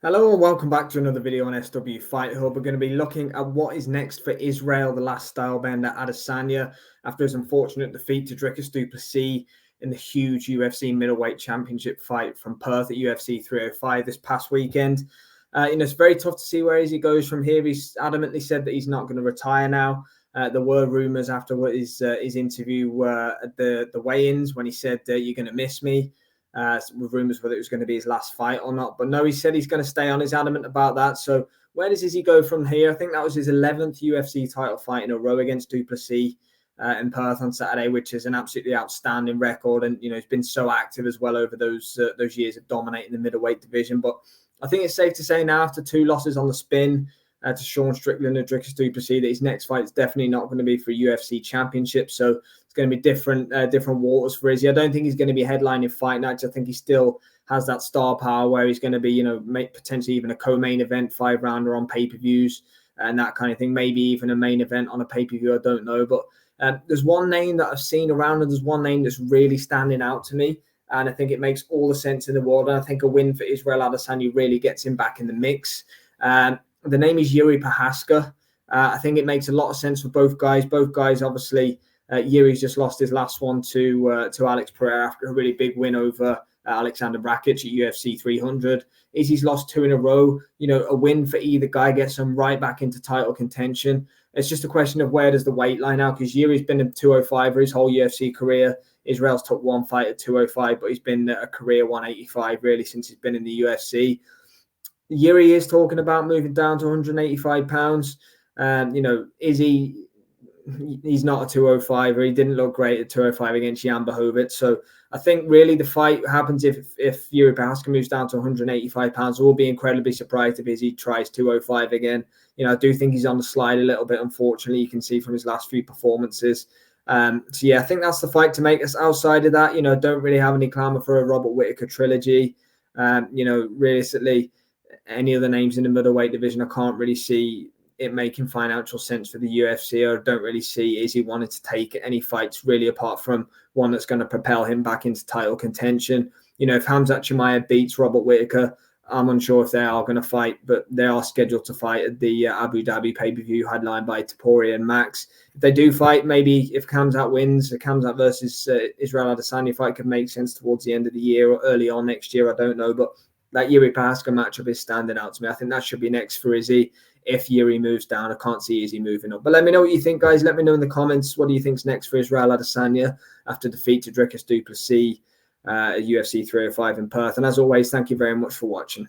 Hello and welcome back to another video on SW Fight Hub. We're going to be looking at what is next for Israel, the last stylebender Adesanya, after his unfortunate defeat to Dricus Du Plessis in the huge UFC middleweight championship fight from Perth at UFC 305 this past weekend. It's very tough to see where he goes from here. He's adamantly said that he's not going to retire now. There were rumours after his interview at the weigh-ins when he said, "You're going to miss me." With rumours whether it was going to be his last fight or not. But no, he said he's going to stay on. He's adamant about that. So where does he go from here? I think that was his 11th UFC title fight in a row against Du Plessis in Perth on Saturday, which is an absolutely outstanding record. And, he's been so active as well over those years of dominating the middleweight division. But I think it's safe to say now, after 2 losses on the spin to Sean Strickland and Dricus Du Plessis, that his next fight is definitely not going to be for a UFC championship. So it's going to be different waters for Izzy. I don't think he's going to be headlining fight nights. I think he still has that star power where he's going to be, make potentially even a co-main event 5-rounder on pay-per-views and that kind of thing. Maybe even a main event on a pay-per-view. I don't know. But there's one name that I've seen around, and there's one name that's really standing out to me. And I think it makes all the sense in the world. And I think a win for Israel Adesanya really gets him back in the mix. The name is Yuri Prochazka. I think it makes a lot of sense for both guys. Both guys, obviously, Yuri's just lost his last one to Alex Pereira after a really big win over Alexander Rakic at UFC 300. Izzy's lost 2 in a row. A win for either guy gets him right back into title contention. It's just a question of where does the weight line out, because Yuri's been in 205 for his whole UFC career. Israel's took one fight at 205, but he's been a career 185 really since he's been in the UFC. Yuri is talking about moving down to 185 pounds. Izzy, he's not a 205, or he didn't look great at 205 against Jan Blachowicz. So I think really the fight happens if Yuri Prochazka moves down to 185 pounds. We'll be incredibly surprised if Izzy tries 205 again. I do think he's on the slide a little bit, unfortunately. You can see from his last few performances. I think that's the fight to make us. Outside of that, don't really have any clamour for a Robert Whittaker trilogy. Realistically, any other names in the middleweight division, I can't really see it making financial sense for the UFC. I don't really see Izzy wanting to take any fights really, apart from one that's going to propel him back into title contention. If Khamzat Chimaev beats Robert Whittaker, I'm unsure if they are going to fight, but they are scheduled to fight at the Abu Dhabi pay-per-view headlined by Topuria and Max. If they do fight, maybe if Khamzat wins, the Khamzat versus Israel Adesanya fight could make sense towards the end of the year or early on next year. I don't know, but that Yuri Prochazka matchup is standing out to me. I think that should be next for Izzy. If Yuri moves down, I can't see Izzy moving up. But let me know what you think, guys. Let me know in the comments. What do you think's next for Israel Adesanya after defeat to Dricus Du Plessis at UFC 305 in Perth? And as always, thank you very much for watching.